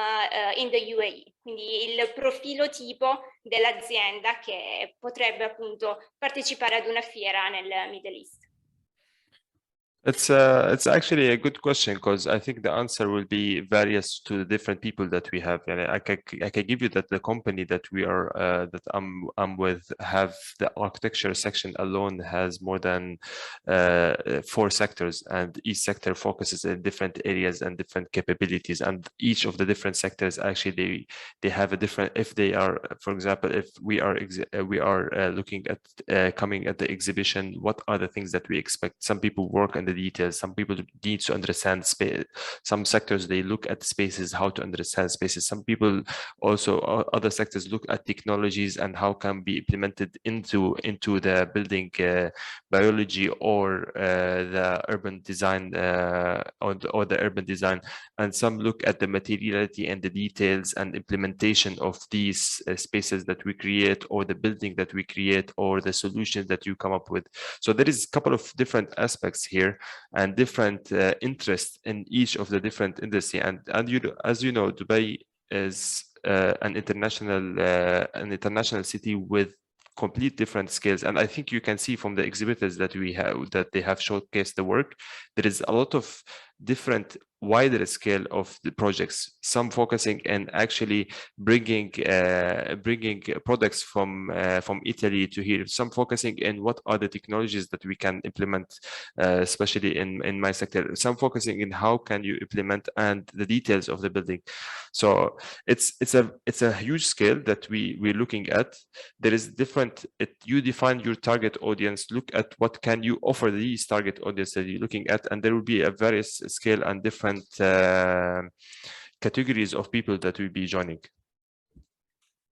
in the UAE, quindi il profilo tipo dell'azienda che potrebbe appunto partecipare ad una fiera nel Middle East. It's actually a good question, because I think the answer will be various to the different people that we have. And I can give you that the company that we are that I'm with have the architecture section alone has more than 4 sectors, and each sector focuses in different areas and different capabilities. And each of the different sectors actually they have a different. If they are, for example, if we are looking at coming at the exhibition, what are the things that we expect? Some people work on the details. Some people need to understand space. Some sectors, they look at spaces, how to understand spaces. Some people also, other sectors look at technologies and how can be implemented into the building biology or the urban design or the urban design. And some look at the materiality and the details and implementation of these spaces that we create, or the building that we create, or the solutions that you come up with. So there is a couple of different aspects here and different interests in each of the different industry. And as you know, Dubai is an international city with complete different skills. And I think you can see from the exhibitors that we have that they have showcased the work. There is a lot of different wider scale of the projects, some focusing and actually bringing products from Italy to here, some focusing in what are the technologies that we can implement, especially in my sector, some focusing in how can you implement and the details of the building. So it's a huge scale that we're looking at. There is different, you define your target audience, look at what can you offer these target audience that you're looking at, and there will be a various scale and different categories of people that will be joining.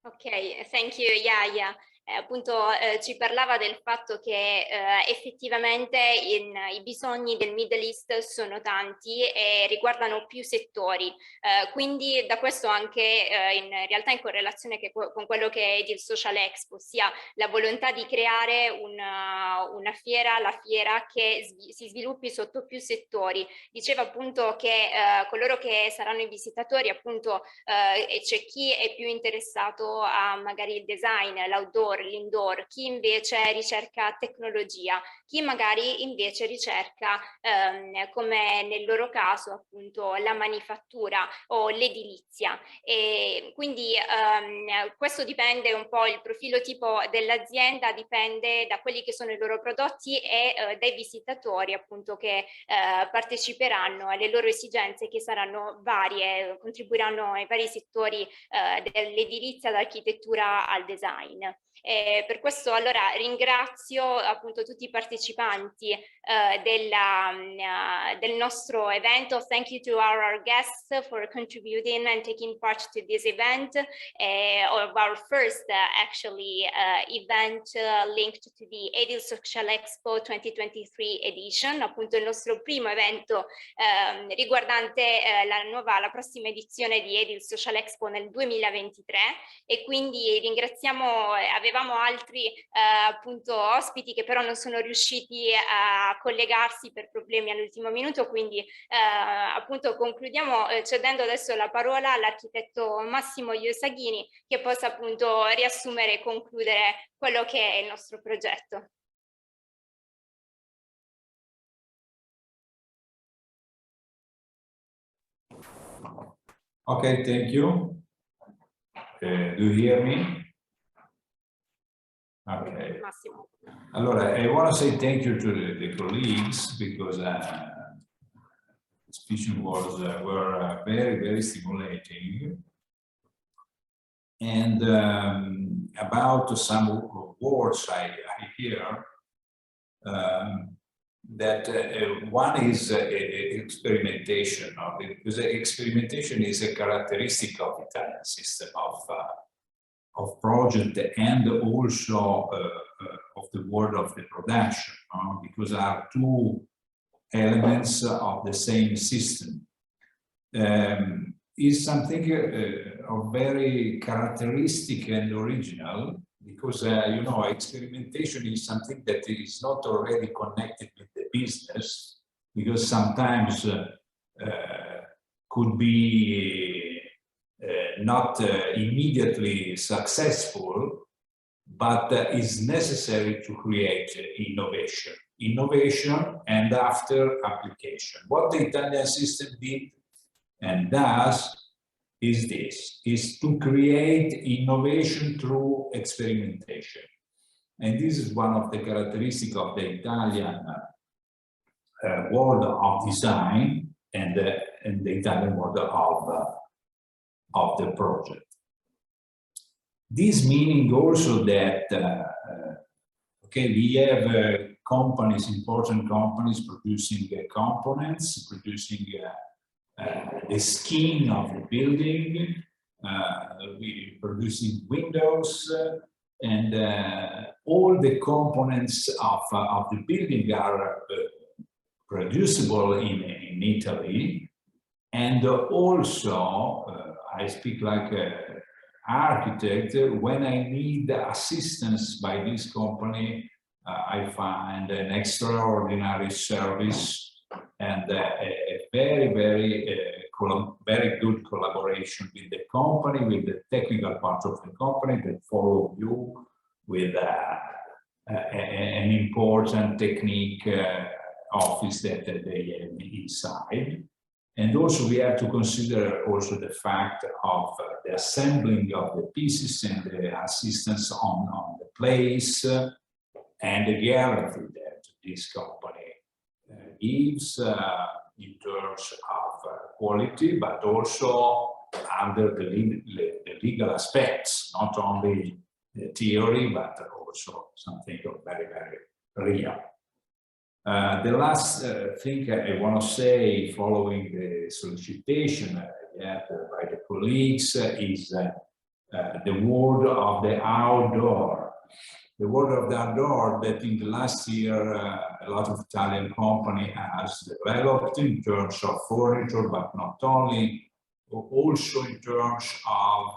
Ok, thank you, Yahya. Appunto ci parlava del fatto che effettivamente i bisogni del Middle East sono tanti e riguardano più settori, quindi da questo anche in realtà in correlazione con quello che è Edilsocialexpo, ossia la volontà di creare una fiera, la fiera che si sviluppi sotto più settori. Diceva appunto che coloro che saranno i visitatori, appunto c'è chi è più interessato a magari il design, l'outdoor, l'indoor, chi invece ricerca tecnologia, chi magari invece ricerca come nel loro caso appunto la manifattura o l'edilizia. E quindi questo dipende un po', il profilo tipo dell'azienda dipende da quelli che sono i loro prodotti e dai visitatori appunto che parteciperanno alle loro esigenze, che saranno varie, contribuiranno ai vari settori dell'edilizia, dall'architettura al design. Per questo allora ringrazio appunto tutti i partecipanti del nostro evento. Thank you to our guests for contributing and taking part to this event, of our first actually event linked to the Edilsocialexpo 2023 edition, appunto il nostro primo evento riguardante la prossima edizione di Edilsocialexpo nel 2023, e quindi ringraziamo, avevamo altri appunto ospiti che però non sono riusciti a collegarsi per problemi all'ultimo minuto, quindi appunto concludiamo cedendo adesso la parola all'architetto Massimo Iosa Ghini, che possa appunto riassumere e concludere quello che è il nostro progetto. Okay, thank you. Do you hear me? Okay. Massimo. Allora, I want to say thank you to the colleagues because the speech were very, very stimulating. And about some words I hear, that one is experimentation, because experimentation is a characteristic of the Italian system of project and also of the world of the production, because there are two elements of the same system. Is something of very characteristic and original, because you know, experimentation is something that is not already connected with the business, because sometimes could be not immediately successful, but is necessary to create innovation and after application. What the Italian system did and does is this, is to create innovation through experimentation. And this is one of the characteristics of the Italian world of design and the Italian world of the project. This meaning also that, okay, we have companies, important companies producing components, producing the skin of the building, we producing windows, and all the components of the building are producible in Italy. And also, I speak like an architect, when I need assistance by this company, I find an extraordinary service and a very, very good collaboration with the company, with the technical part of the company that follow you with an important technique office that they have inside. And also we have to consider also the fact of the assembling of the pieces and the assistance on the place and the guarantee that this company gives in terms of quality, but also under the legal aspects, not only the theory, but also something very, very real. The last thing I want to say, following the solicitation by the colleagues, is the world of the outdoor. The world of the outdoor that in the last year a lot of Italian company has developed in terms of furniture, but not only, also in terms of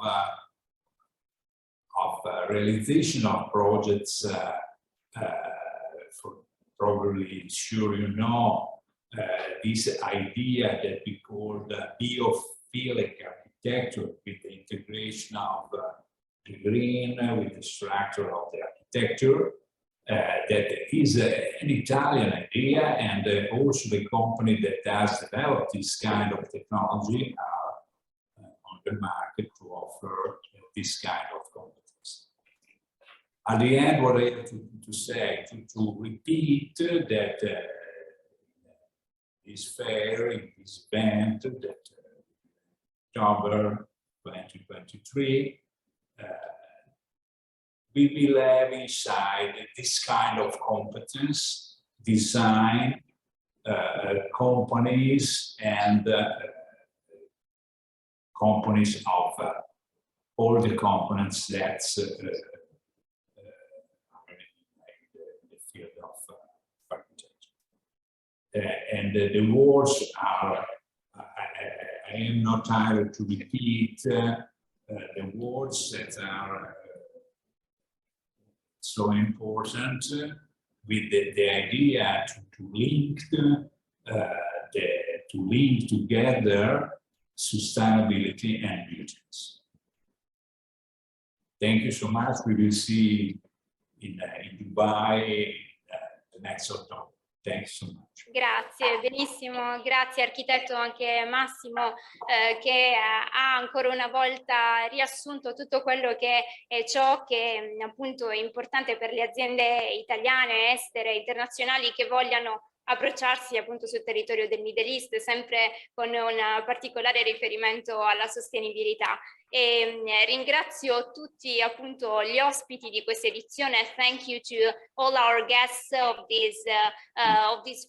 realization of projects. Probably sure you know this idea that we call the biophilic architecture, with the integration of the green with the structure of the architecture. That is an Italian idea, and also the company that has developed this kind of technology are on the market to offer this kind of competence. At the end, what I have to say, to repeat that this fair, in this event, that October 2023, we will have inside this kind of competence, design, companies, and companies of all the components that's the field of architecture. And the words are, I am not tired to repeat the words that are so important, with the idea to link together sustainability and beautiness. Thank you so much. We will see in Dubai the next October. Thanks so much. Grazie, benissimo, grazie architetto, anche Massimo che ha ancora una volta riassunto tutto quello che è ciò che appunto è importante per le aziende italiane, estere, internazionali che vogliano approcciarsi appunto sul territorio del Middle East, sempre con un particolare riferimento alla sostenibilità. E ringrazio tutti appunto gli ospiti di questa edizione. Thank you to all our guests of this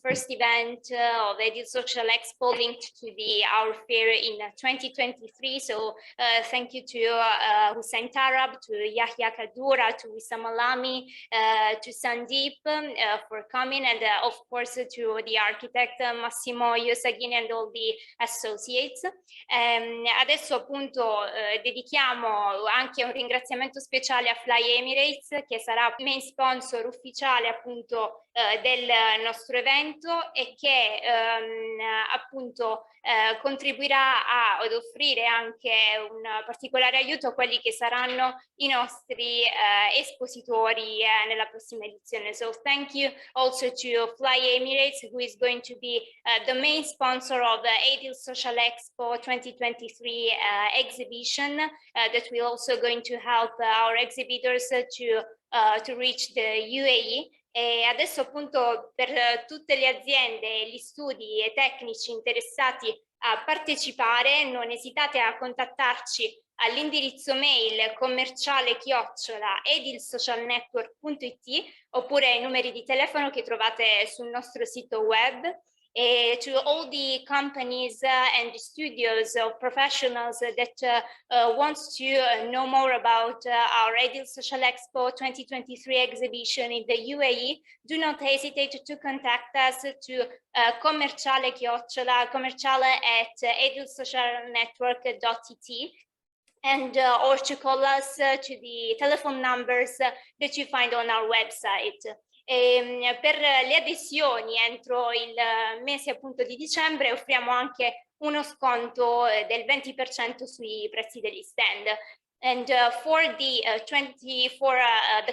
first event of Edilsocialexpo linked to our fair in 2023. So thank you to Hussein Tarab, to Yahya Kadura, to Wissam Alami, to Sandeep for coming, and of course to the architect Massimo Iosa Ghini and all the associates. Adesso appunto dedichiamo anche un ringraziamento speciale a Fly Emirates, che sarà main sponsor ufficiale appunto del nostro evento e che appunto contribuirà ad offrire anche un particolare aiuto a quelli che saranno i nostri espositori nella prossima edizione. So thank you also to Fly Emirates, who is going to be the main sponsor of the Edilsocialexpo 2023 exhibition that will also going to help our exhibitors to reach the UAE. E adesso appunto per tutte le aziende, gli studi e tecnici interessati a partecipare, non esitate a contattarci all'indirizzo mail commerciale@edilsocialnetwork.it oppure ai numeri di telefono che trovate sul nostro sito web. To all the companies and the studios of professionals that wants to know more about our Edilsocialexpo 2023 exhibition in the UAE, do not hesitate to contact us to commerciale@edilsocialnetwork.it. And or to call us to the telephone numbers that you find on our website. Per le adesioni entro il mese appunto di dicembre offriamo anche uno sconto del 20% sui prezzi degli stand. And for the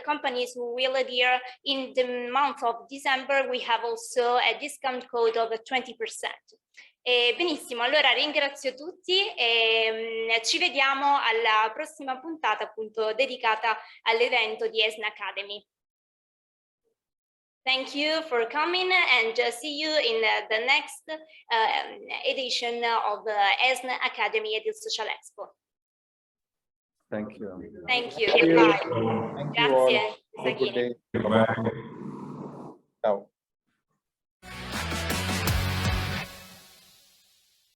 companies who will adhere in the month of December, we have also a discount code of 20%. Benissimo, allora ringrazio tutti e ci vediamo alla prossima puntata appunto dedicata all'evento di ESNA Academy. Thank you for coming and see you in the next edition of the ESNA Academy Edilsocialexpo. Thank you. Thank you. Thank you. Bye. Thank you all. Grazie. Have a good day. Bye. Ciao.